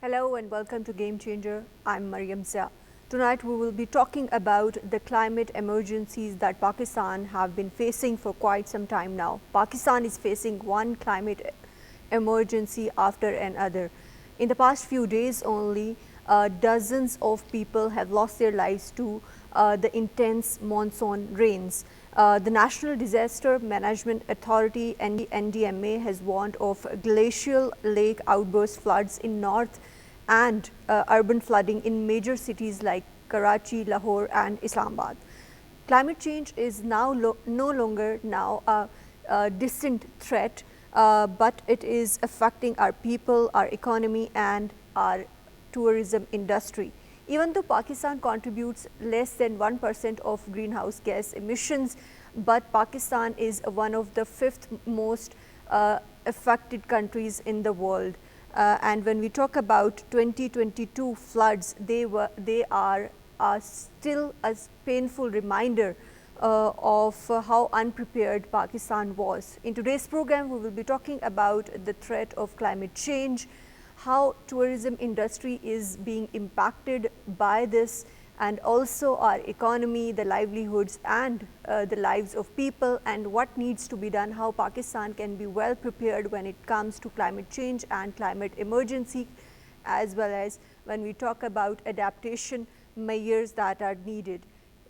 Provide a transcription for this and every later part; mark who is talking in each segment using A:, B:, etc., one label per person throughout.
A: Hello and welcome to Game Changer. I'm Mariam Zia. Tonight we will be talking about the climate emergencies that Pakistan have been facing for quite some time now. Pakistan is facing one climate emergency after another. In the past few days only, dozens of people have lost their lives to the intense monsoon rains. The National Disaster Management Authority NDMA has warned of glacial lake outburst floods in north and urban flooding in major cities like Karachi, Lahore and Islamabad. Climate change is now no longer a distant threat, but it is affecting our people, our economy and our tourism industry. Even though Pakistan contributes less than 1% of greenhouse gas emissions, but Pakistan is one of the fifth most affected countries in the world. And when we talk about 2022 floods, they are still a painful reminder of how unprepared Pakistan was. In today's program, we will be talking about the threat of climate change, how tourism industry is being impacted by this, and also our economy, the livelihoods and the lives of people, and what needs to be done, how Pakistan can be well prepared when it comes to climate change and climate emergency, as well as when we talk about adaptation measures that are needed.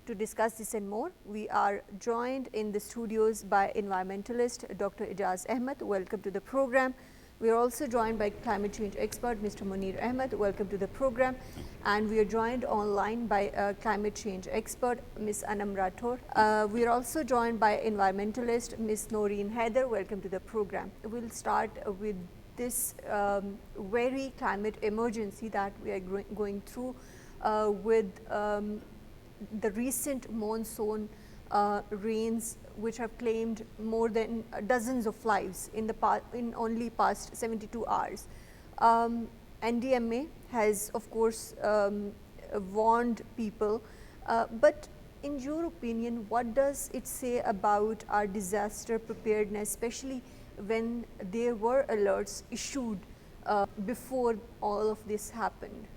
A: To discuss this and more, we are joined in the studios by environmentalist Dr. Ijaz Ahmed. Welcome to the program. We are also joined by climate change expert Mr. Munir Ahmed. Welcome to the program. And we are joined online by climate change expert Ms. Anam Rathore. We are also joined by environmentalist Ms. Noreen Haider. Welcome to the program. We'll start with this very climate emergency that we are going through with the recent monsoon rains, which have claimed more than dozens of lives in only past 72 hours. NDMA has, of course, warned people, but in your opinion, what does it say about our disaster preparedness, especially when there were alerts issued before all of this happened?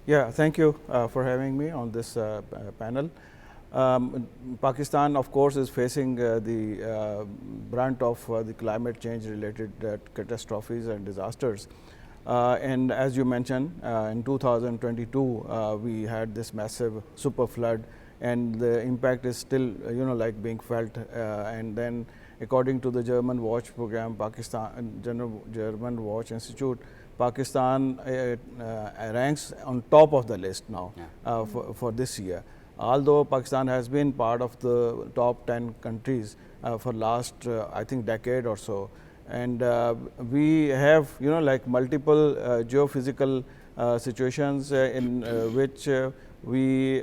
B: Yeah, thank you for having me on this panel. Pakistan, of course, is facing the brunt of the climate change related catastrophes and disasters. And as you mentioned, in 2022, we had this massive super flood, and the impact is still, like being felt. And then, according to the German Watch program, German Watch Institute, Pakistan ranks on top of the list now for this year. Although Pakistan has been part of the top 10 countries for last, I think, decade or so. And we have, like multiple geophysical situations in which we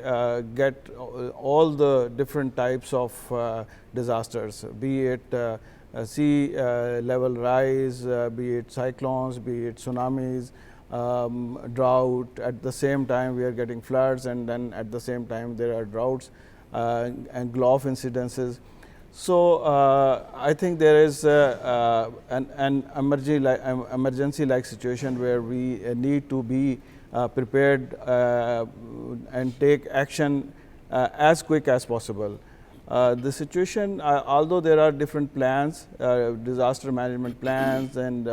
B: get all the different types of disasters, be it sea level rise, be it cyclones, be it tsunamis, drought. At the same time, we are getting floods, and then at the same time, there are droughts and Gulf incidences. So I think there is an emergency-like situation where we need to be prepared and take action as quick as possible. The situation, although there are different plans, disaster management plans, and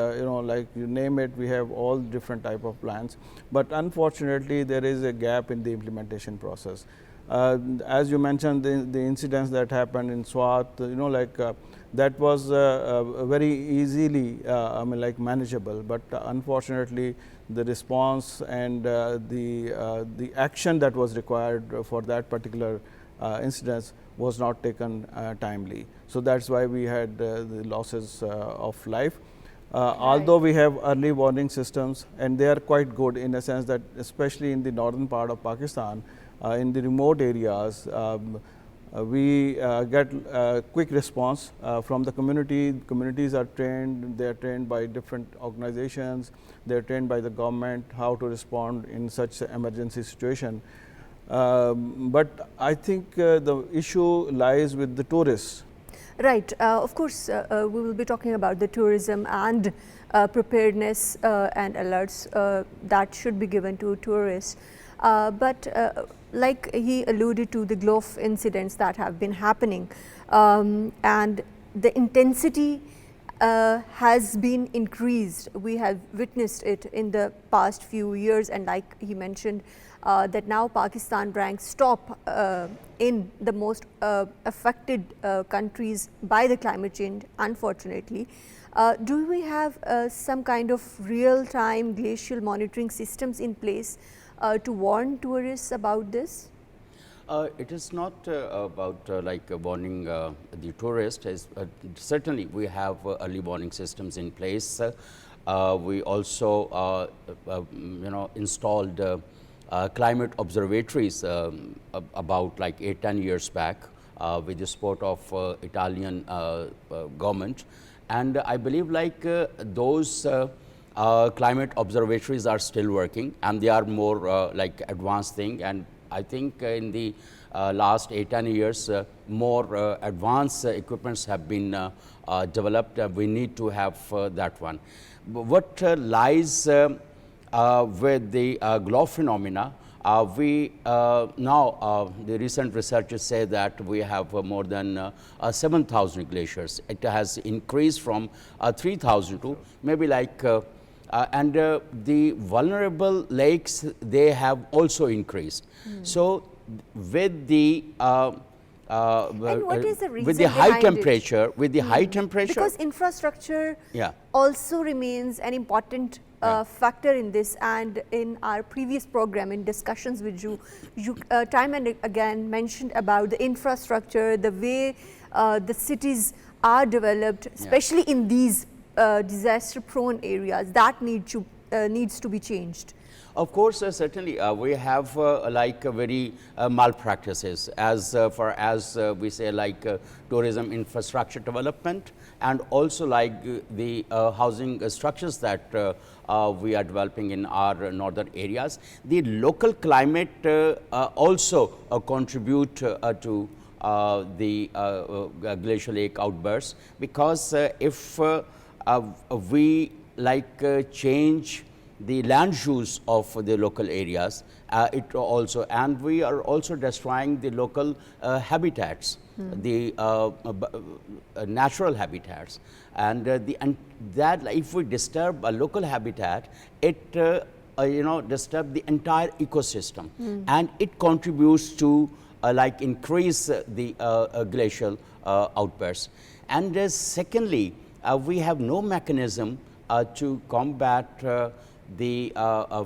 B: like you name it, we have all different type of plans. But unfortunately, there is a gap in the implementation process. As you mentioned, the incidents that happened in Swat, that was very easily, manageable. But unfortunately, the response and the action that was required for that particular incidents was not taken timely. So that's why we had the losses of life. Although we have early warning systems, and they are quite good in a sense that, especially in the northern part of Pakistan, in the remote areas, we get quick response from the community. Communities are trained, they are trained by different organizations, they are trained by the government how to respond in such emergency situation. But I think the issue lies with the tourists.
A: Right. Of course, we will be talking about the tourism and preparedness and alerts that should be given to tourists. But like he alluded to the Gulf incidents that have been happening, and the intensity has been increased. We have witnessed it in the past few years, and like he mentioned, that now Pakistan ranks top in the most affected countries by the climate change, unfortunately. Do we have some kind of real-time glacial monitoring systems in place to warn tourists about this?
C: It is not about like warning the tourist. Certainly, we have early warning systems in place. We also, installed climate observatories about like 8-10 years back with the support of Italian government, and I believe like those climate observatories are still working, and they are more like advanced thing. And I think in the last 8-10 years, more advanced equipments have been developed. We need to have that one. What lies with the Gulf phenomena, we now, the recent researchers say that we have more than 7,000 glaciers. It has increased from 3,000 to maybe like and the vulnerable lakes, they have also increased. So with the
A: and what is the reason
C: with the high
A: behind
C: temperature, high temperature,
A: because infrastructure
C: yeah,
A: also remains an important factor in this. And in our previous program, in discussions with you, time and again mentioned about the infrastructure, the way the cities are developed, especially in these disaster-prone areas, that needs to be changed.
C: Of course, certainly we have like very malpractices as far as we say like tourism infrastructure development, and also like the housing structures that we are developing in our northern areas. The local climate also contribute to the glacial lake outbursts, because if we like change the land use of the local areas, it also, and we are also destroying the local habitats, the natural habitats, and that if we disturb a local habitat, it disturb the entire ecosystem, and it contributes to like increase the glacial outbursts. And secondly, we have no mechanism to combat the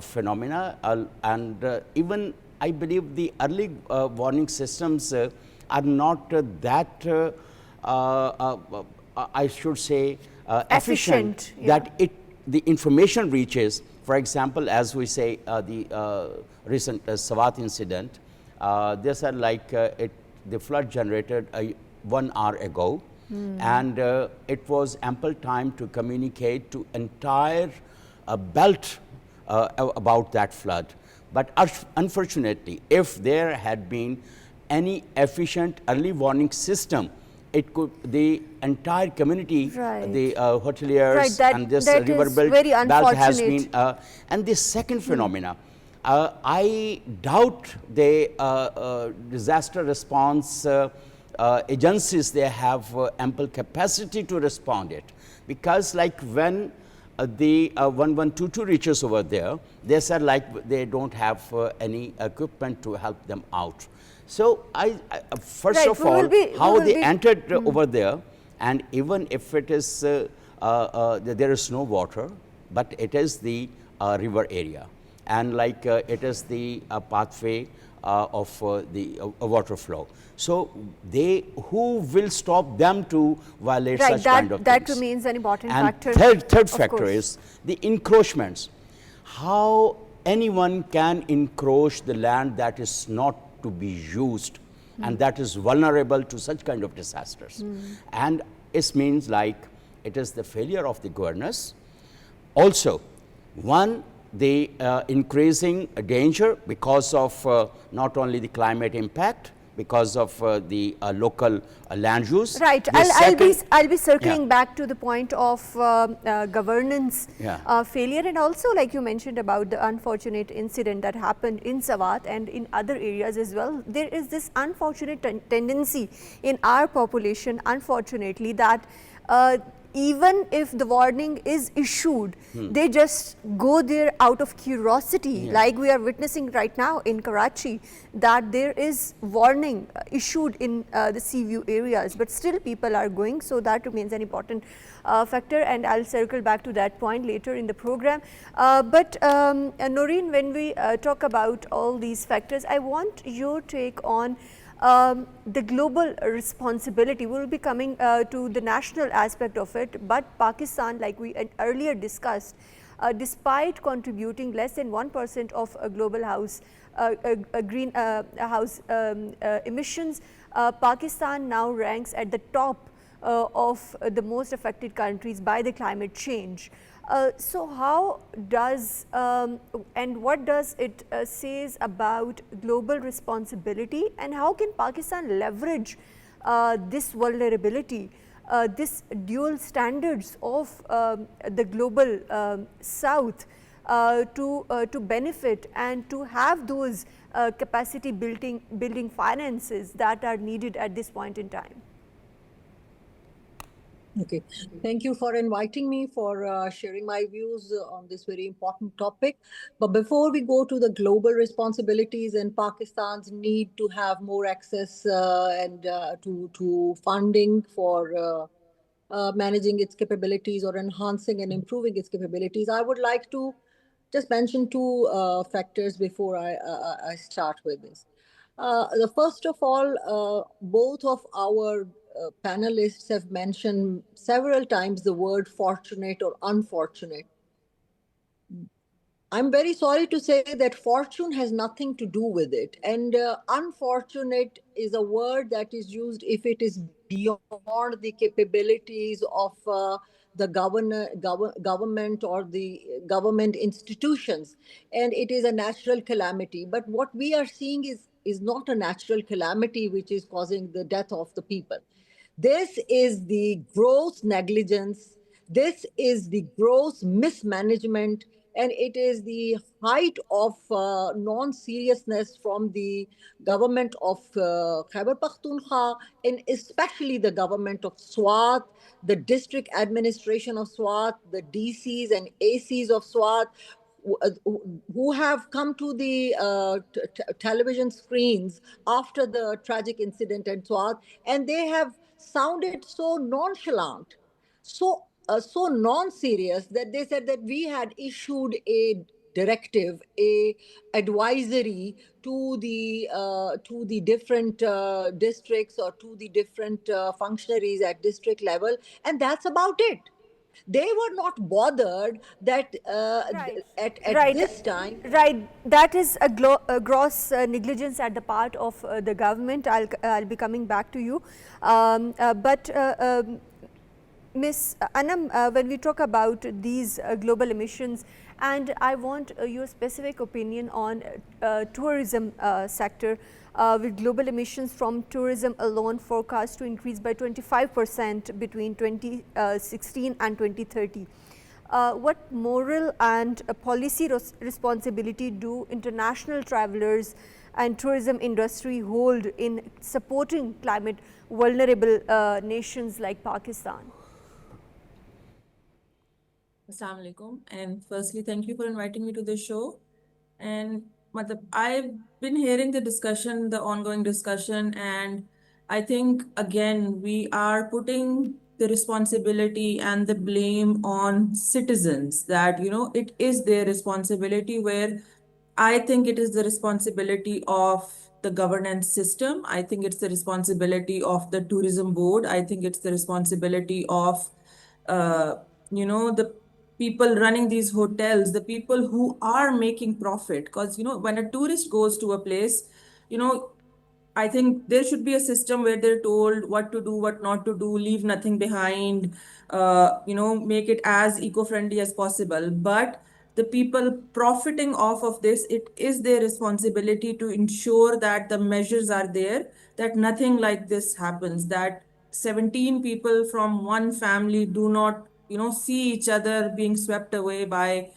C: phenomena, and even I believe the early warning systems are not that I should say efficient,
A: yeah,
C: that the information reaches. For example, as we say the recent Swat incident, they said like the flood generated 1 hour ago, and it was ample time to communicate to entire belt about that flood. But unfortunately, if there had been any efficient early warning system, it could, the entire community,
A: right,
C: the hoteliers,
A: right,
C: and this
A: that
C: river belt has been, and the second phenomena, I doubt the disaster response agencies, they have ample capacity to respond it, because like when the 1122 reaches over there, they said like they don't have any equipment to help them out. So first of all, how they entered over there, and even if it is there is no water, but it is the river area, and like it is the pathway of the water flow. So they, who will stop them to violate such kind of things?
A: That remains an important factor.
C: And third factor is the encroachments. How anyone can encroach the land that is not to be used, and that is vulnerable to such kind of disasters. And it means like it is the failure of the governors. Also, one, the increasing danger because of not only the climate impact, because of the local land use.
A: Right.
C: The second,
A: I'll be circling
C: yeah.
A: back to the point of governance
C: Yeah.
A: failure, and also like you mentioned about the unfortunate incident that happened in Sawat and in other areas as well. There is this unfortunate tendency in our population, unfortunately, that even if the warning is issued, they just go there out of curiosity, like we are witnessing right now in Karachi, that there is warning issued in the sea view areas, but still people are going. So that remains an important factor, and I'll circle back to that point later in the program. But Noreen, when we talk about all these factors, I want your take on the global responsibility. We will be coming to the national aspect of it, but Pakistan, like we earlier discussed, despite contributing less than 1% of global greenhouse emissions, Pakistan now ranks at the top of the most affected countries by the climate change. So how does and what does it says about global responsibility, and how can Pakistan leverage this vulnerability, this dual standards of the global south to benefit and to have those capacity building finances that are needed at this point in time?
D: Okay, thank you for inviting me, for sharing my views on this very important topic. But before we go to the global responsibilities and Pakistan's need to have more access and to funding for managing its capabilities or enhancing and improving its capabilities, I would like to just mention two factors before I start with this. The first of all, both of our panelists have mentioned several times the word fortunate or unfortunate. I'm very sorry to say that fortune has nothing to do with it. And unfortunate is a word that is used if it is beyond the capabilities of the government or the government institutions. And it is a natural calamity. But what we are seeing is not a natural calamity which is causing the death of the people. This is the gross negligence. This is the gross mismanagement, and it is the height of non-seriousness from the government of Khyber Pakhtunkhwa, and especially the government of Swat, the district administration of Swat, the DCs and ACs of Swat, who have come to the television screens after the tragic incident at Swat, and they have sounded so nonchalant, so non-serious, that they said that we had issued a directive, a advisory to the different districts or to the different functionaries at district level, and that's about it. They were not bothered that
A: Right.
D: at this time.
A: Right. That is a gross negligence at the part of the government. I'll be coming back to you, but Ms. Anam, when we talk about these global emissions, and I want your specific opinion on tourism sector, with global emissions from tourism alone forecast to increase by 25% between 2016 and 2030. What moral and policy responsibility do international travelers and tourism industry hold in supporting climate vulnerable nations like Pakistan?
E: Assalamu alaikum. And firstly, thank you for inviting me to the show. And I've been hearing the discussion, the ongoing discussion, and I think again we are putting the responsibility and the blame on citizens, that it is their responsibility, where I think it is the responsibility of the governance system. I think it's the responsibility of the tourism board. I think it's the responsibility of uh, the people running these hotels, the people who are making profit. Because when a tourist goes to a place, you know I think there should be a system where they're told what to do, what not to do, leave nothing behind, make it as eco-friendly as possible. But the people profiting off of this, it is their responsibility to ensure that the measures are there, that nothing like this happens, that 17 people from one family do not, see each other being swept away by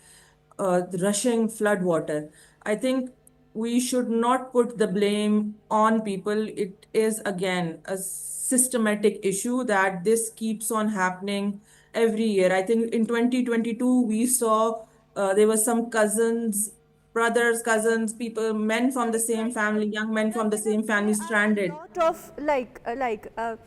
E: the rushing flood water. I think we should not put the blame on people. It is again a systematic issue that this keeps on happening every year. I think in 2022 we saw there were some cousins, brothers, cousins, people, men from the same family, young men from the same family
A: There are a
E: stranded.
A: lot of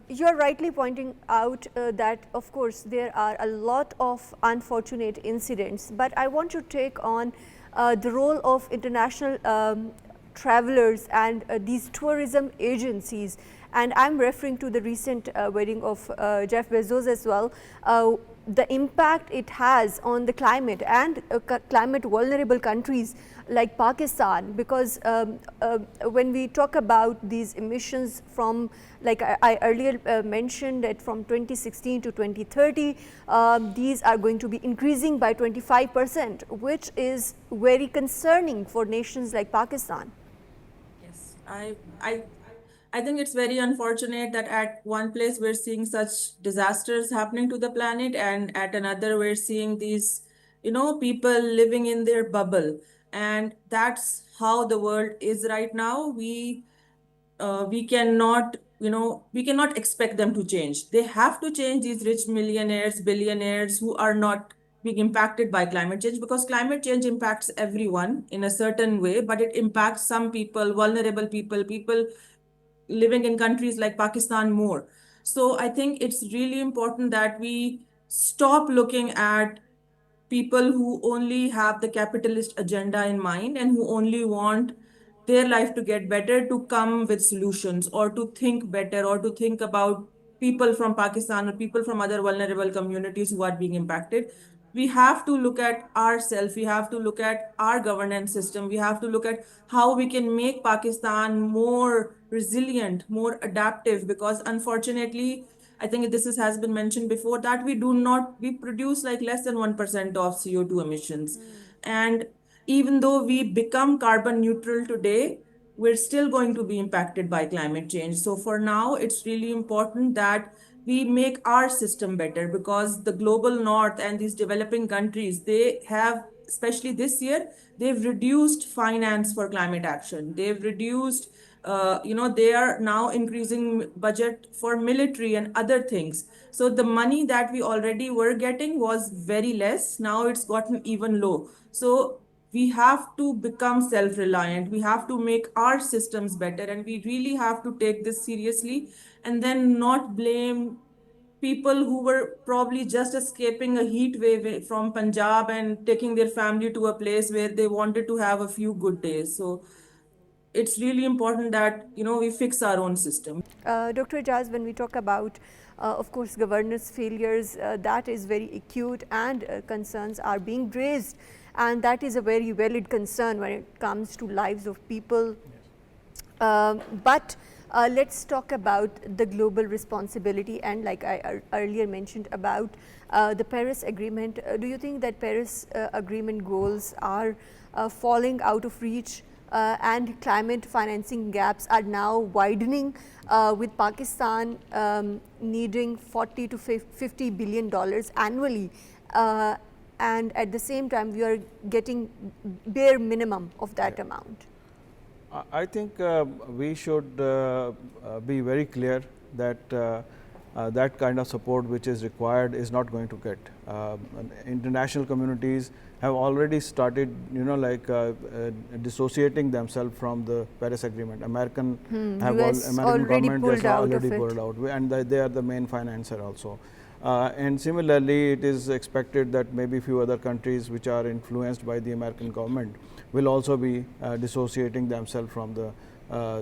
A: you're rightly pointing out that of course there are a lot of unfortunate incidents, but I want to take on the role of international travelers and these tourism agencies, and I'm referring to the recent wedding of Jeff Bezos as well. The impact it has on the climate and climate vulnerable countries like Pakistan, because when we talk about these emissions from, like I earlier mentioned, that from 2016 to 2030, these are going to be increasing by 25%, which is very concerning for nations like Pakistan.
E: Yes, I think it's very unfortunate that at one place we're seeing such disasters happening to the planet, and at another we're seeing these, people living in their bubble. And that's how the world is right now. We cannot, we cannot expect them to change. They have to change, these rich millionaires, billionaires who are not being impacted by climate change, because climate change impacts everyone in a certain way, but it impacts some people, vulnerable people, people living in countries like Pakistan more. So I think it's really important that we stop looking at people who only have the capitalist agenda in mind and who only want their life to get better to come with solutions, or to think better, or to think about people from Pakistan or people from other vulnerable communities who are being impacted. We have to look at ourselves, we have to look at our governance system, we have to look at how we can make Pakistan more resilient, more adaptive, because unfortunately, I think has been mentioned before, that we produce like less than 1% of CO2 emissions. And even though we become carbon neutral today, we're still going to be impacted by climate change. So for now, it's really important that we make our system better, because the global north and these developing countries, they have, especially this year, they've reduced finance for climate action. They've reduced, they are now increasing budget for military and other things. So the money that we already were getting was very less. Now it's gotten even low. So we have to become self-reliant. We have to make our systems better, and we really have to take this seriously, and then not blame people who were probably just escaping a heat wave from Punjab and taking their family to a place where they wanted to have a few good days. So it's really important that we fix our own system.
A: Dr. Ijaz, when we talk about, of course, governance failures, that is very acute, and concerns are being raised, and that is a very valid concern when it comes to lives of people. But let's talk about the global responsibility, and like I earlier mentioned about the Paris Agreement. Do you think that Paris Agreement goals are falling out of reach, and climate financing gaps are now widening, with Pakistan needing $40 to $50 billion annually, and at the same time we are getting bare minimum of that amount?
B: I think we should be very clear that that kind of support which is required is not going to get. International communities have already started, dissociating themselves from the Paris Agreement. American government has already pulled out, and they are the main financer also. And similarly, it is expected that maybe few other countries which are influenced by the American government will also be dissociating themselves from the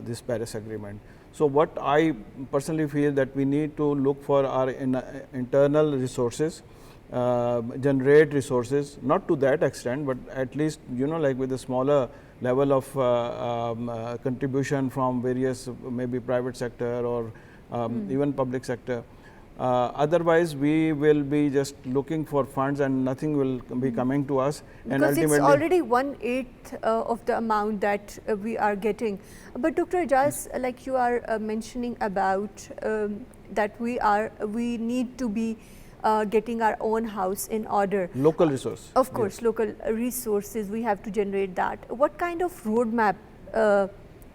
B: this Paris Agreement. So what I personally feel that we need to look for our internal resources, generate resources, not to that extent, but at least with a smaller level of contribution from various maybe private sector or even public sector. Otherwise, we will be just looking for funds and nothing will be coming to us. And
A: because it's
B: ultimately,
A: already 1/8 of the amount that we are getting. But Dr. Ijaz, like you are mentioning about that we need to be getting our own house in order.
B: local resource.
A: Of course, local resources, we have to generate that. What kind of roadmap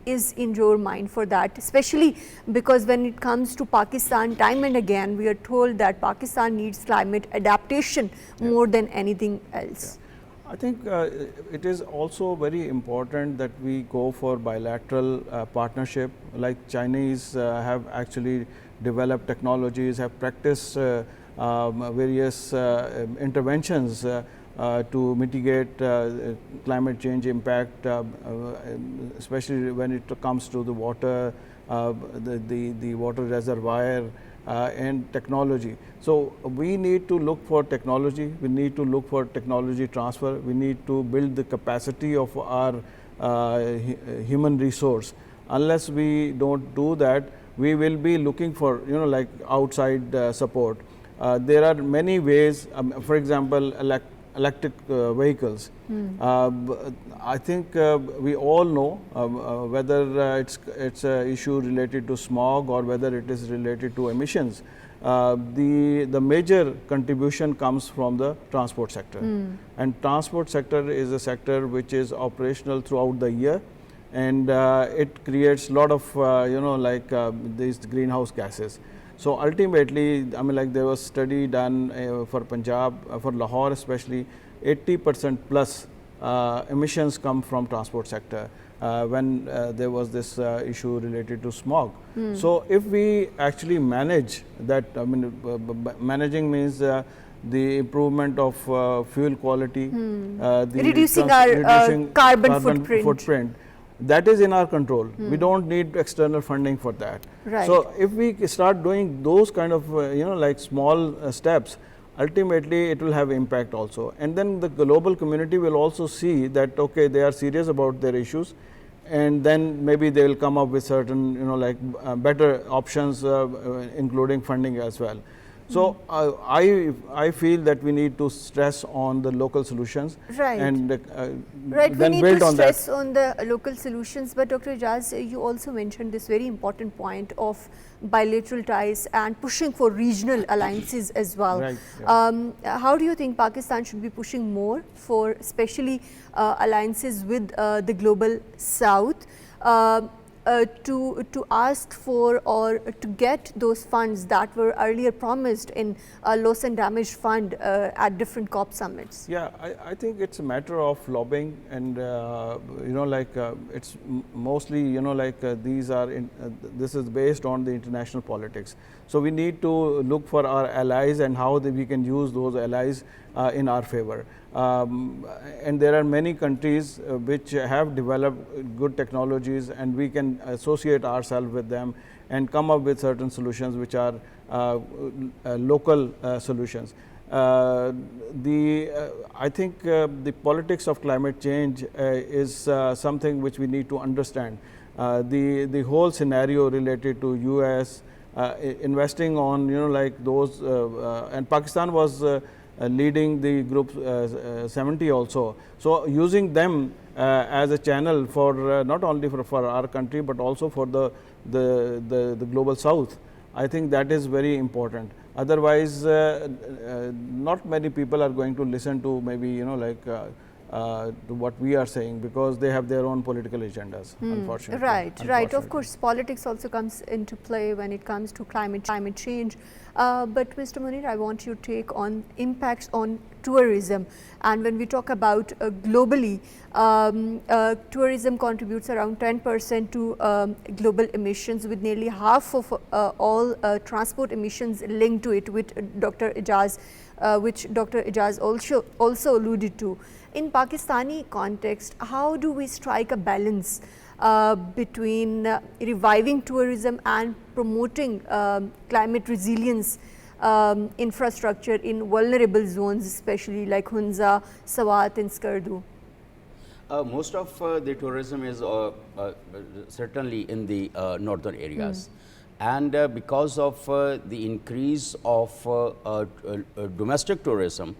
A: is in your mind for that, especially because when it comes to Pakistan, time and again we are told that Pakistan needs climate adaptation more than anything else.
B: I think it is also very important that we go for bilateral partnership, like Chinese have actually developed technologies, have practiced various interventions to mitigate climate change impact, especially when it comes to the water, the water reservoir and technology. So we need to look for technology, we need to look for technology transfer, we need to build the capacity of our human resource. Unless we don't do that, we will be looking for like outside support. There are many ways, for example, electric vehicles. I think we all know whether it's an issue related to smog or whether it is related to emissions. The major contribution comes from the transport sector, and transport sector is a sector which is operational throughout the year, and it creates a lot of these greenhouse gases. So ultimately, I mean, like there was study done for Punjab, for Lahore especially, 80% plus emissions come from transport sector when there was this issue related to smog. So if we actually manage that, I mean, managing means the improvement of fuel quality,
A: Reducing our carbon footprint.
B: That is in our control. We don't need external funding for that.
A: Right.
B: So if we start doing those kind of like small steps, ultimately it will have impact also. And then the global community will also see that okay, they are serious about their issues, and then maybe they will come up with certain better options, including funding as well. So I feel that we need to stress on the local solutions,
A: Right.
B: and
A: Right, we
B: then
A: need
B: build
A: to
B: on
A: stress
B: that.
A: on the local solutions. But Dr. Ijaz, you also mentioned this very important point of bilateral ties and pushing for regional alliances as well.
B: Right, yeah.
A: How do you think Pakistan should be pushing more for especially alliances with the global south to ask for or to get those funds that were earlier promised in loss and damage fund at different COP summits?
B: Yeah, I think it's a matter of lobbying, and it's mostly these are this is based on the international politics. So we need to look for our allies and how we can use those allies in our favor. And there are many countries which have developed good technologies, and we can associate ourselves with them and come up with certain solutions which are local solutions. I think the politics of climate change is something which we need to understand. The whole scenario related to US investing on those, and Pakistan was leading the group 70 also. So using them as a channel for not only for our country but also for the global south, I think that is very important. Otherwise, not many people are going to listen to maybe to what we are saying, because they have their own political agendas, unfortunately.
A: Right. Of course, politics also comes into play when it comes to climate change. But Mr. Munir, I want your take on impacts on tourism. And when we talk about globally, tourism contributes around 10% to global emissions, with nearly half of all transport emissions linked to it, which Dr. Ijaz also alluded to. In Pakistani context, how do we strike a balance between reviving tourism and promoting climate resilience infrastructure in vulnerable zones, especially like Hunza, Swat and Skardu?
C: Most of the tourism is certainly in the northern areas. And because of the increase of domestic tourism,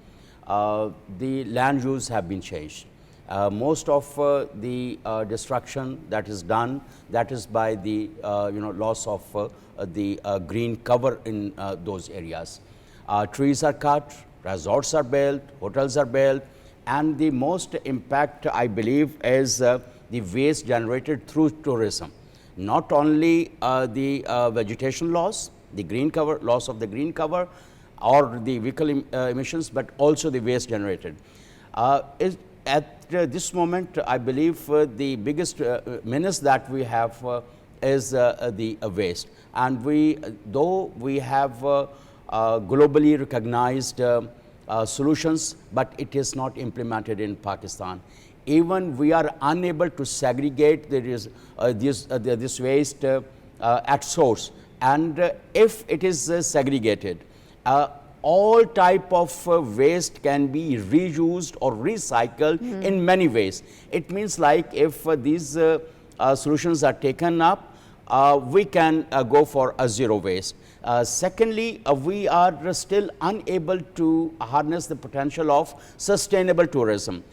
C: the land use have been changed. Most of the destruction that is done, that is by the loss of the green cover in those areas. Trees are cut, resorts are built, hotels are built, and the most impact, I believe, is the waste generated through tourism. Not only the vegetation loss, the green cover, loss of the green cover, or the vehicle emissions, but also the waste generated. At this moment, I believe the biggest menace that we have is the waste. And though we have globally recognized solutions, but it is not implemented in Pakistan. Even we are unable to segregate this waste at source. And if it is segregated, all type of waste can be reused or recycled in many ways. It means like if these solutions are taken up, we can go for a zero waste. Secondly, we are still unable to harness the potential of sustainable tourism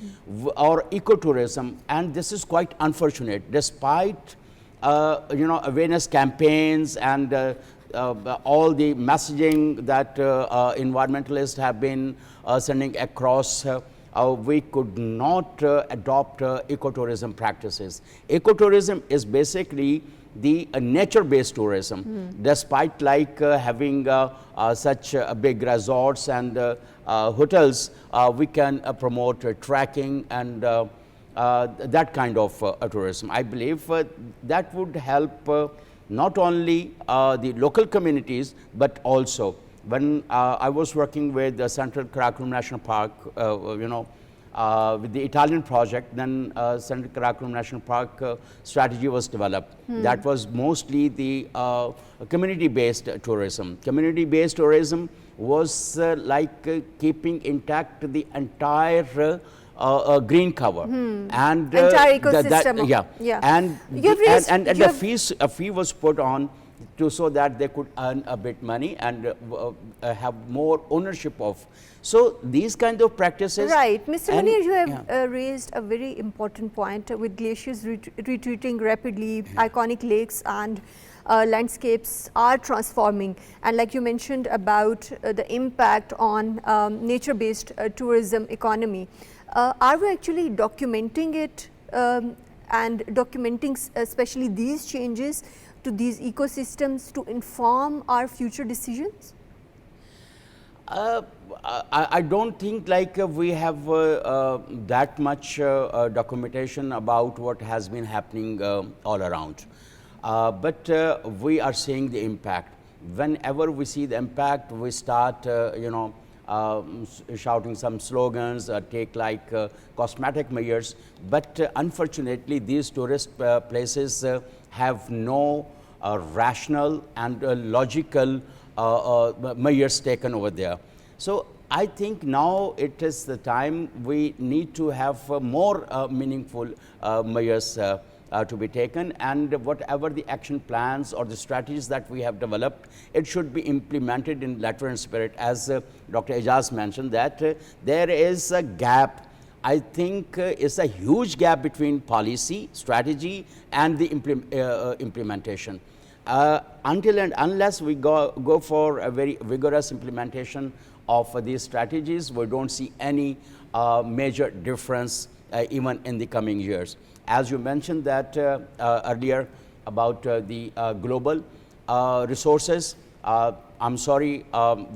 C: or ecotourism, and this is quite unfortunate. Despite awareness campaigns and all the messaging that environmentalists have been sending across, we could not adopt ecotourism practices. Ecotourism is basically the nature-based tourism. Despite like having such big resorts and hotels, we can promote trekking and that kind of tourism. I believe that would help not only the local communities, but also when I was working with the Central Karachi National Park, with the Italian project, then Central Karachi National Park strategy was developed. That was mostly the community-based tourism. Community-based tourism was like keeping intact the entire green cover and
A: entire ecosystem.
C: And a fee was put on so that they could earn a bit money and have more ownership of. So these kind of practices.
A: Right, Mr. Munir, you have raised a very important point with glaciers retreating rapidly, iconic lakes and landscapes are transforming, and like you mentioned about the impact on nature-based tourism economy. Are we actually documenting it and documenting especially these changes to these ecosystems to inform our future decisions?
C: I don't think like we have that much documentation about what has been happening all around. But we are seeing the impact. Whenever we see the impact, we start, shouting some slogans, take like cosmetic measures. But unfortunately, these tourist places have no rational and logical measures taken over there. So I think now it is the time we need to have more meaningful measures to be taken, and whatever the action plans or the strategies that we have developed, it should be implemented in letter and spirit. As Dr. Ijaz mentioned that there is a gap. I think it's a huge gap between policy, strategy and the implementation. Until and unless we go for a very vigorous implementation of these strategies, we don't see any major difference even in the coming years. As you mentioned that earlier about the global resources, I'm sorry,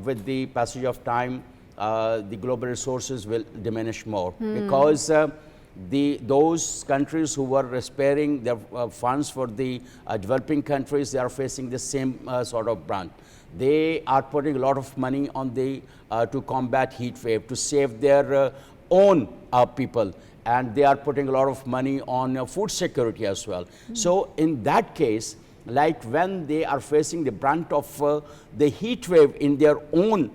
C: with the passage of time, the global resources will diminish more because those countries who were sparing their funds for the developing countries, they are facing the same sort of brunt. They are putting a lot of money on the to combat heat wave, to save their own people, and they are putting a lot of money on food security as well. So in that case, like when they are facing the brunt of the heat wave in their own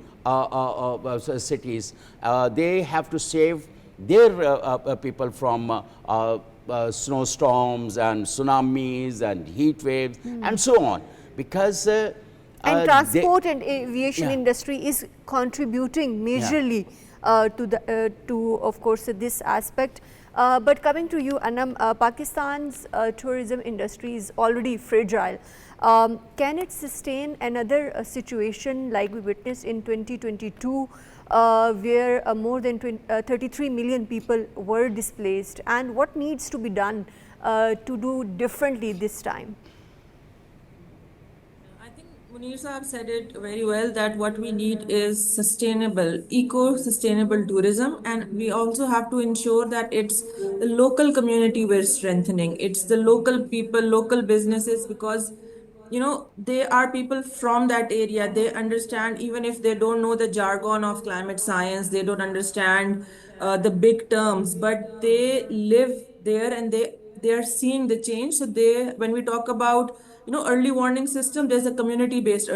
C: cities, they have to save their people from snowstorms and tsunamis and heat waves and so on. because
A: And
C: they,
A: transport and aviation
C: yeah.
A: industry is contributing
C: Yeah.
A: majorly to of course this aspect. But coming to you, Anam, Pakistan's tourism industry is already fragile. Can it sustain another situation like we witnessed in 2022, where more than 33 million people were displaced? And what needs to be done to do differently this time?
E: I think Munir Saab said it very well that what we need is sustainable, eco-sustainable tourism, and we also have to ensure that it's the local community we're strengthening. It's the local people, local businesses, because they are people from that area. They understand, even if they don't know the jargon of climate science, they don't understand the big terms, but they live there and they are seeing the change. So when we talk about early warning system, there's a community based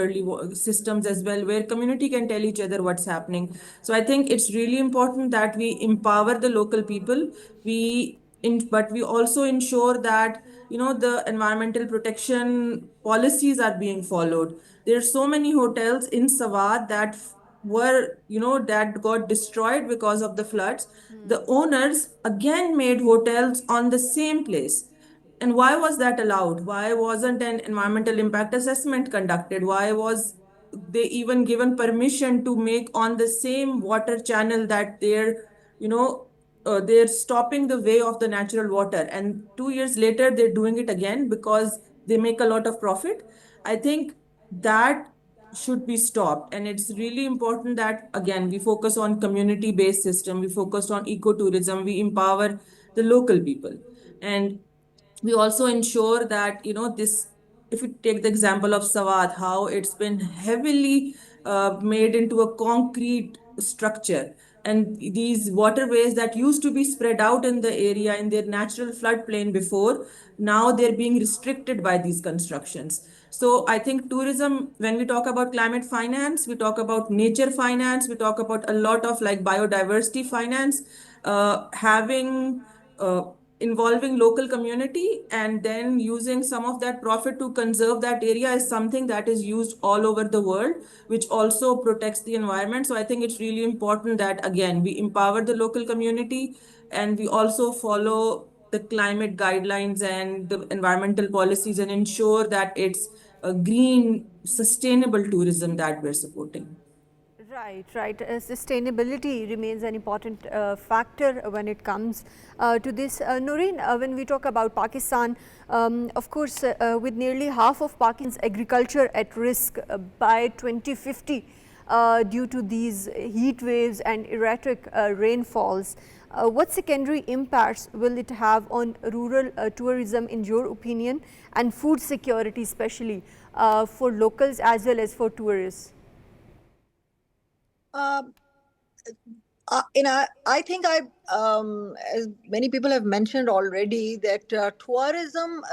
E: systems as well, where community can tell each other what's happening. So I think it's really important that we empower the local people. But we also ensure that the environmental protection policies are being followed. There are so many hotels in Sawat that that got destroyed because of the floods. The owners again made hotels on the same place. And why was that allowed? Why wasn't an environmental impact assessment conducted? Why was they even given permission to make on the same water channel that they're stopping the way of the natural water? And 2 years later, they're doing it again because they make a lot of profit. I think that should be stopped. And it's really important that, again, we focus on community-based system, we focus on ecotourism, we empower the local people. And we also ensure that this, if you take the example of Sawat, how it's been heavily made into a concrete structure, and these waterways that used to be spread out in the area in their natural floodplain before, now they're being restricted by these constructions. So I think tourism, when we talk about climate finance, we talk about nature finance, we talk about a lot of like biodiversity finance, having involving local community, and then using some of that profit to conserve that area is something that is used all over the world, which also protects the environment. So I think it's really important that, again, we empower the local community, and we also follow the climate guidelines and the environmental policies, and ensure that it's a green, sustainable tourism that we're supporting.
A: Right, right. Sustainability remains an important factor when it comes to this. Noreen, when we talk about Pakistan, of course, with nearly half of Pakistan's agriculture at risk by 2050 due to these heat waves and erratic rainfalls, what secondary impacts will it have on rural tourism, in your opinion, and food security, especially for locals as well as for tourists?
D: Um, I think as many people have mentioned already, that tourism,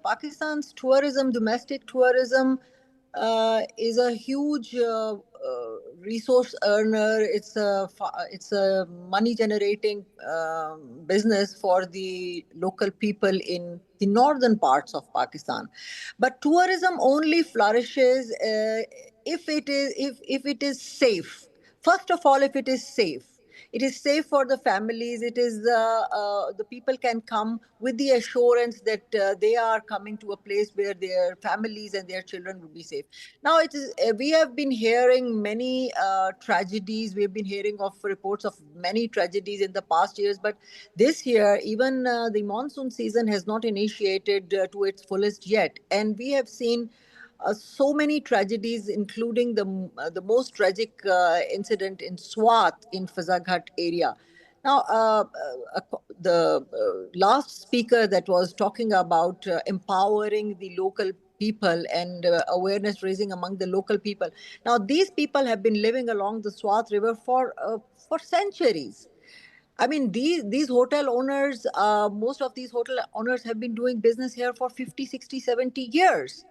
D: Pakistan's tourism, domestic tourism, is a huge resource earner. It's a money generating business for the local people in the northern parts of Pakistan. But tourism only flourishes if it is safe. First of all, if it is safe, it is safe for the families. It is the people can come with the assurance that they are coming to a place where their families and their children will be safe. Now it is we have been hearing many tragedies. We have been hearing of reports of many tragedies in the past years, but this year even the monsoon season has not initiated to its fullest yet, and we have seen so many tragedies, including the most tragic incident in Swat in Fazaghat area. Now, the last speaker that was talking about empowering the local people and awareness raising among the local people. Now, these people have been living along the Swat River for centuries. I mean, these hotel owners, most of these hotel owners have been doing business here for 50, 60, 70 years,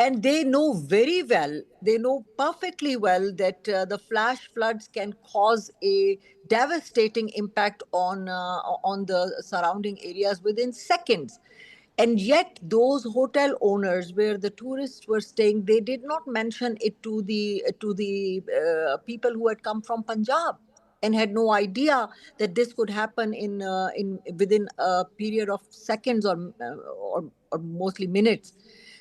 D: and they know very well, they know perfectly well that the flash floods can cause a devastating impact on the surrounding areas within seconds. And yet those hotel owners where the tourists were staying, they did not mention it to the people who had come from Punjab and had no idea that this could happen in within a period of seconds or mostly minutes.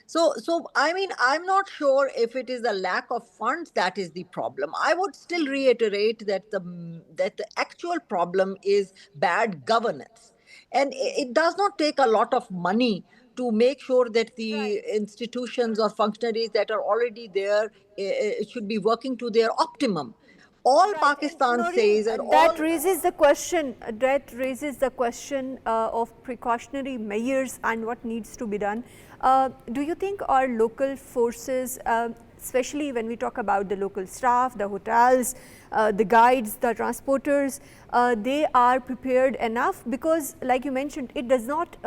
D: So I mean, I'm not sure if it is the lack of funds that is the problem. I would still reiterate that the actual problem is bad governance, and it does not take a lot of money to make sure that the
A: Right.
D: institutions or functionaries that are already there should be working to their optimum. All
A: Right, and
D: Pakistan
A: Noreen,
D: says and
A: that
D: all
A: raises the question. Of precautionary measures and what needs to be done. Do you think our local forces, especially when we talk about the local staff, the hotels, the guides, the transporters, they are prepared enough? Because, like you mentioned, it does not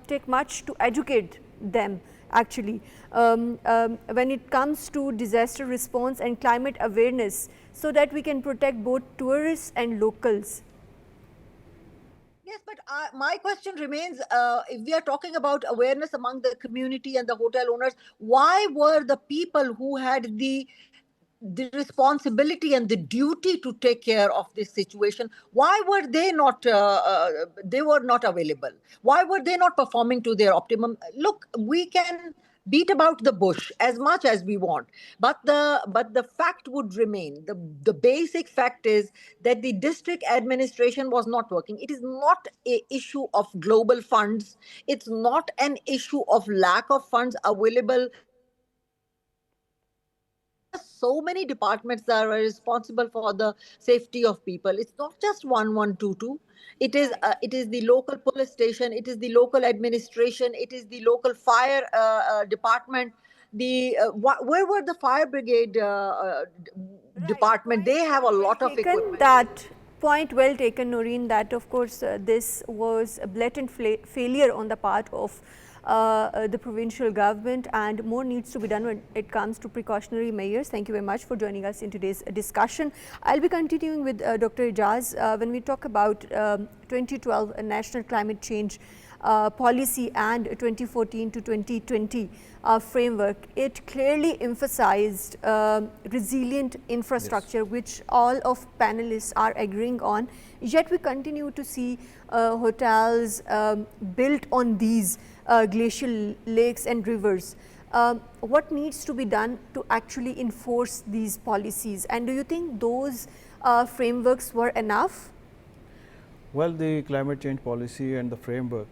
A: take much to educate them actually when it comes to disaster response and climate awareness, so that we can protect both tourists and locals.
D: Yes, but my question remains, if we are talking about awareness among the community and the hotel owners, why were the people who had the responsibility and the duty to take care of this situation, why were they were not available? Why were they not performing to their optimum? Look, we can beat about the bush as much as we want, but the fact would remain, the basic fact is that the district administration was not working. It is not a issue of global funds, it's not an issue of lack of funds available. So many departments that are responsible for the safety of people. It's not just 1122.
A: Right.
D: It is the local police station, it is the local administration, it is the local fire department. Where were the fire brigade
A: Right,
D: department? They have a
A: well
D: lot of
A: taken.
D: equipment.
A: That point well taken, Noreen. That of course this was a blatant failure on the part of the provincial government, and more needs to be done when it comes to precautionary measures. Thank you very much for joining us in today's discussion. I'll be continuing with Dr. Ijaz. When we talk about 2012 national climate change policy and 2014 to 2020 framework, it clearly emphasized resilient infrastructure, yes, which all of panelists are agreeing on. Yet we continue to see hotels built on these glacial lakes and rivers. What needs to be done to actually enforce these policies, and do you think those frameworks were enough?
B: Well, the climate change policy and the framework,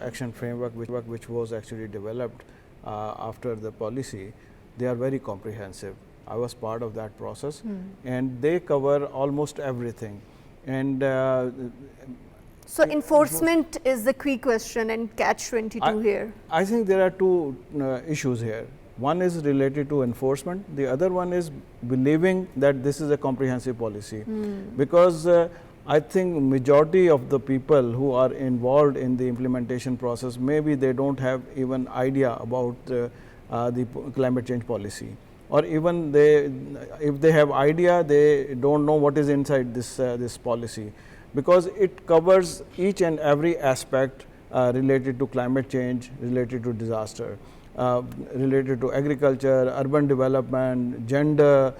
B: action framework which was actually developed after the policy, they are very comprehensive. I was part of that process, and they cover almost everything. And
A: so enforcement is the key question and catch 22 here.
B: I think there are two issues here. One is related to enforcement. The other one is believing that this is a comprehensive policy, because I think majority of the people who are involved in the implementation process, maybe they don't have even idea about the climate change policy, or even if they have idea, they don't know what is inside this policy, because it covers each and every aspect related to climate change, related to disaster, related to agriculture, urban development, gender,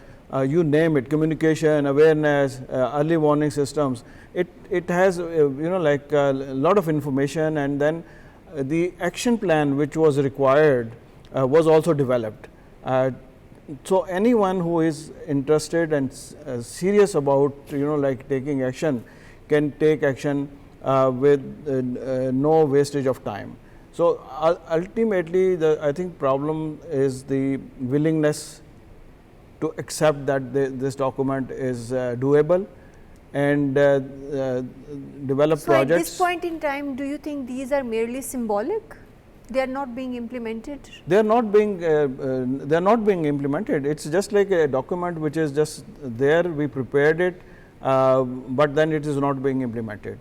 B: you name it, communication, awareness, early warning systems. It has like a lot of information, and then the action plan which was required was also developed. So anyone who is interested and serious about like taking action can take action with no wastage of time. So ultimately, I think problem is the willingness to accept that this document is doable and develop
A: so
B: projects.
A: At this point in time, do you think these are merely symbolic? They are not being implemented?
B: They are not being implemented. It's just like a document which is just there, we prepared it, but then it is not being implemented.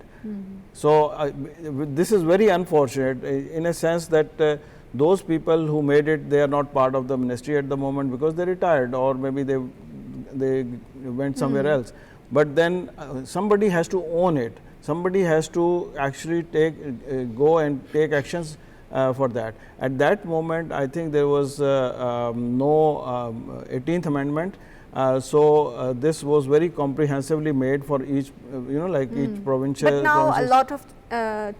B: So this is very unfortunate in a sense that those people who made it, they are not part of the ministry at the moment because they retired, or maybe they went somewhere else. But then somebody has to own it. somebody has to actually go and take actions for that. At that moment, I think there was no 18th Amendment. This was very comprehensively made for each, each provincial.
A: But now a lot of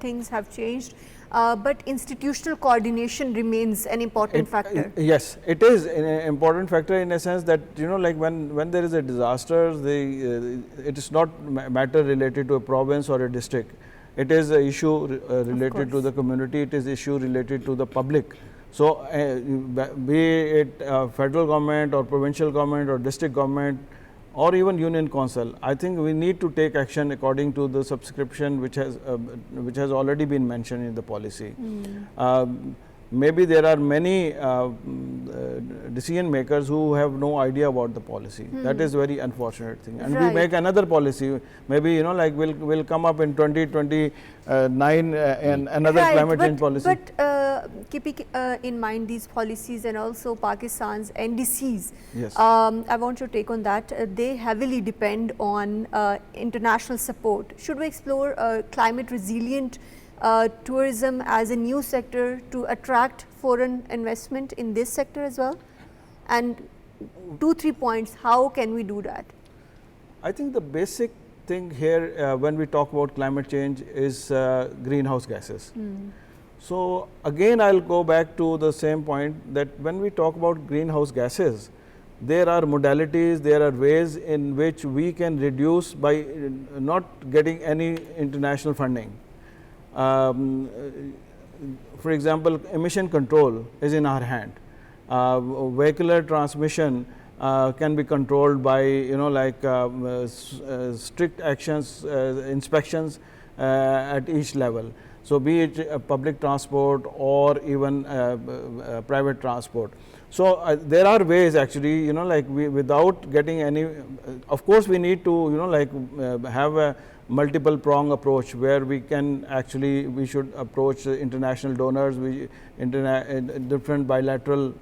A: things have changed. But institutional coordination remains an important factor.
B: Yes, it is an important factor in a sense that, like when there is a disaster, it is not matter related to a province or a district. It is an issue related to the community. It is issue related to the public. So, be it federal government or provincial government or district government or even union council, I think we need to take action according to the subscription which has already been mentioned in the policy. Maybe there are many decision makers who have no idea about the policy. That is very unfortunate thing. And we make another policy. Maybe we'll come up in 2029 and another climate change policy.
A: But keeping in mind these policies and also Pakistan's NDCs,
B: yes.
A: I want your take on that. They heavily depend on international support. Should we explore climate resilient tourism as a new sector to attract foreign investment in this sector as well? And 2-3 points, how can we do that?
B: I think the basic thing here when we talk about climate change is greenhouse gases. So again, I'll go back to the same point that when we talk about greenhouse gases, there are modalities, there are ways in which we can reduce by not getting any international funding. For example, emission control is in our hand. Vehicular transmission can be controlled by strict actions, inspections at each level. So, be it public transport or even private transport. So, there are ways actually, without getting any, of course, we need to, have a multiple prong approach where we can actually, we should approach international donors, different bilateral,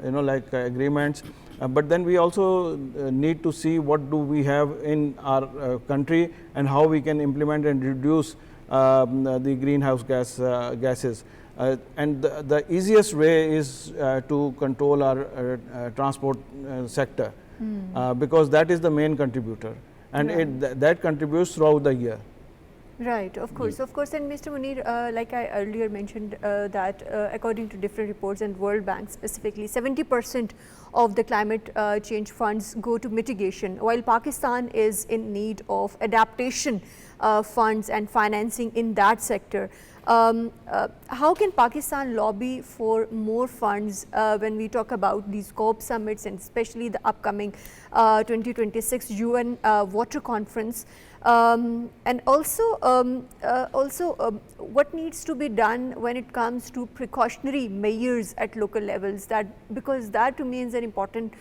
B: agreements. But then we also need to see what do we have in our country and how we can implement and reduce the greenhouse gases. And the easiest way is to control our transport sector because that is the main contributor and that contributes throughout the year.
A: Right, of course. And Mr. Munir, like I earlier mentioned that according to different reports and World Bank specifically, 70% of the climate change funds go to mitigation, while Pakistan is in need of adaptation funds and financing in that sector. How can Pakistan lobby for more funds when we talk about these COP summits and especially the upcoming 2026 UN Water Conference? And also, what needs to be done when it comes to precautionary measures at local levels? Because that to me is an important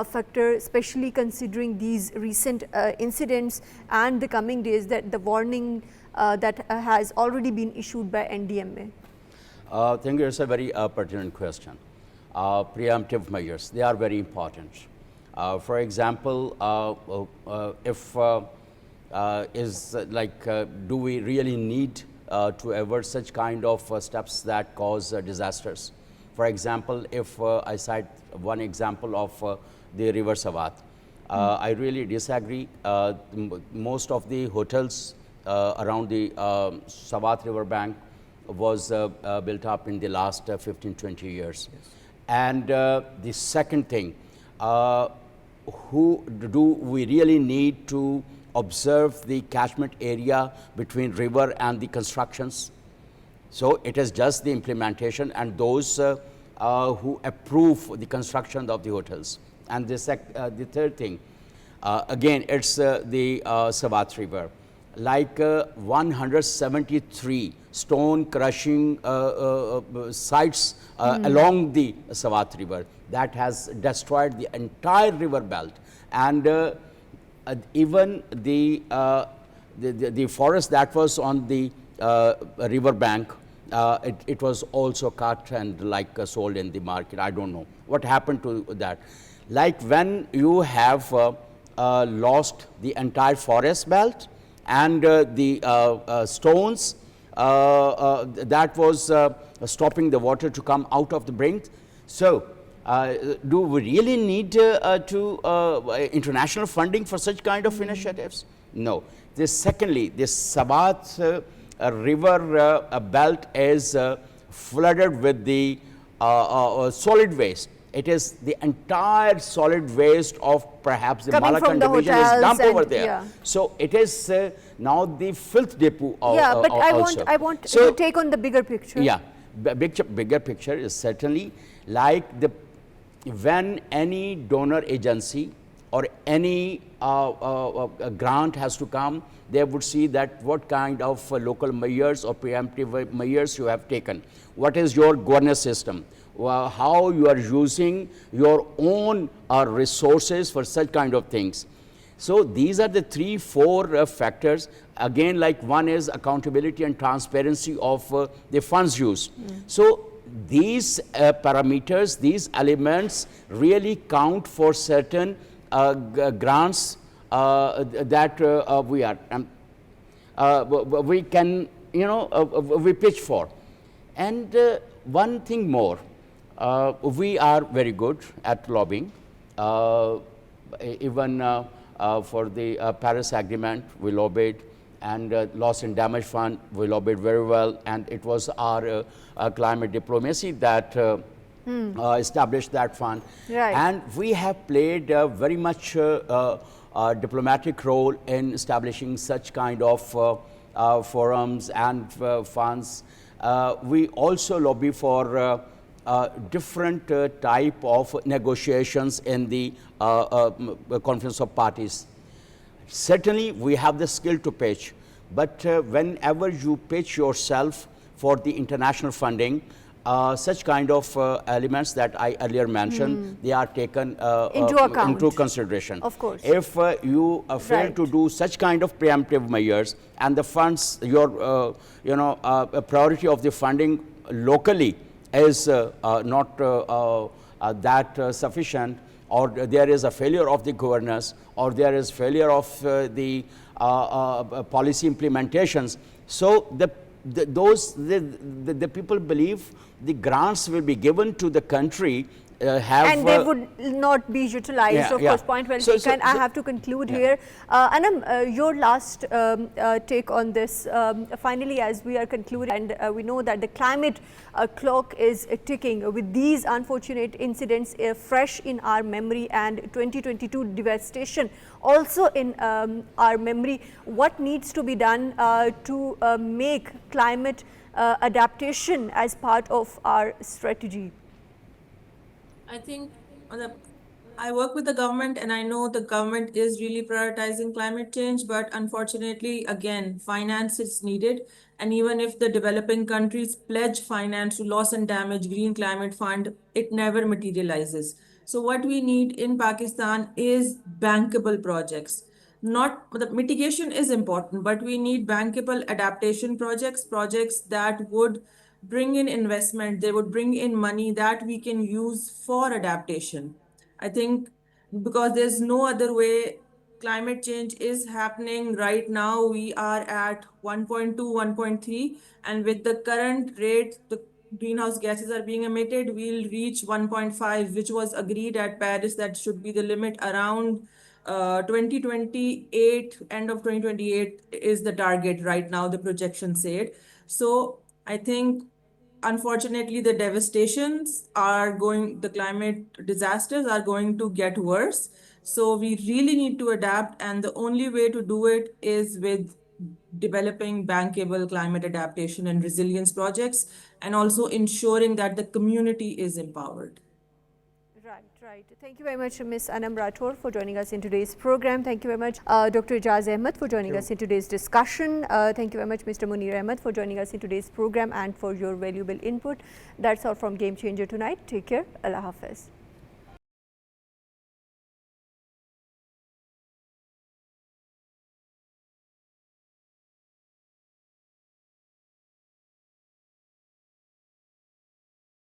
A: factor, especially considering these recent incidents and the coming days, that the warning that has already been issued by NDMA.
C: Thank you. It's a very pertinent question. Preemptive measures, they are very important. For example, if do we really need to avert such kind of steps that cause disasters? For example, if I cite one example of the river Sawat, I really disagree. Most of the hotels around the Sawat river bank was built up in the last 15-20 years. Yes. And the second thing, who do we really need to observe the catchment area between river and the constructions? So it is just the implementation and those who approve the construction of the hotels. And the third thing, again, it's the Sawat river. Like 173 stone crushing sites along the Sawat river that has destroyed the entire river belt, and even the forest that was on the river bank, it was also cut and sold in the market. I don't know what happened to that. Like when you have lost the entire forest belt, and the stones that was stopping the water to come out of the brink. So, do we really need international funding for such kind of initiatives? No. Secondly, this Sabat river belt is flooded with the solid waste. It is the entire solid waste of perhaps the
A: Coming from
C: Malakan
A: the
C: division is
A: hotels
C: dumped over
A: and-
C: there.
A: yeah.
C: So, it is now the filth depot
A: Yeah, but
C: also.
A: I want
C: So,
A: to take on the bigger picture.
C: yeah, bigger picture is certainly like when any donor agency or any grant has to come, they would see that what kind of local measures or preemptive measures you have taken. What is your governance system? How you are using your own resources for such kind of things. So, these are the 3-4 factors. Again, like one is accountability and transparency of the funds used. So, these parameters, these elements really count for certain grants that we can, we pitch for. And one thing more, we are very good at lobbying. Even for the Paris Agreement, we lobbied, and loss and damage fund, we lobbied very well, and it was our climate diplomacy that established that fund.
A: Right.
C: And we have played very much diplomatic role in establishing such kind of forums and funds. We also lobby for different type of negotiations in the conference of parties. Certainly, we have the skill to pitch, but whenever you pitch yourself for the international funding, such kind of elements that I earlier mentioned, they are taken into consideration.
A: Of course.
C: If you fail to do such kind of preemptive measures, and the funds, your priority of the funding locally is not that sufficient, or there is a failure of the governance, or there is failure of the policy implementations. So the people believe the grants will be given to the country
A: and they would not be utilized.
C: Yeah,
A: of
C: yeah.
A: course, point well
C: So-
A: taken.
C: so-
A: I
C: so-
A: have to conclude
C: Yeah.
A: here. Anam, your last take on this. Finally, as we are concluding, and we know that the climate clock is ticking with these unfortunate incidents fresh in our memory, and 2022 devastation also in our memory. What needs to be done to make climate adaptation as part of our strategy?
E: I think I work with the government, and I know the government is really prioritizing climate change, but unfortunately, again, finance is needed. And even if the developing countries pledge finance to loss and damage green climate fund, it never materializes. So what we need in Pakistan is bankable projects. Not the mitigation is important, but we need bankable adaptation projects that would bring in investment, they would bring in money that we can use for adaptation. I think because there's no other way. Climate change is happening right now. We are at 1.2, 1.3, and with the current rate, the greenhouse gases are being emitted, we'll reach 1.5, which was agreed at Paris that should be the limit around 2028. End of 2028 is the target right now, the projection said. So I think unfortunately the the climate disasters are going to get worse. So we really need to adapt, and the only way to do it is with developing bankable climate adaptation and resilience projects, and also ensuring that the community is empowered.
A: Right. Thank you very much, Ms. Anam Rathore, for joining us in today's program. Thank you very much, Dr. Ijaz Ahmed, for joining us in today's discussion. Thank you very much, Mr. Munir Ahmed, for joining us in today's program and for your valuable input. That's all from Game Changer tonight. Take care. Allah Hafiz.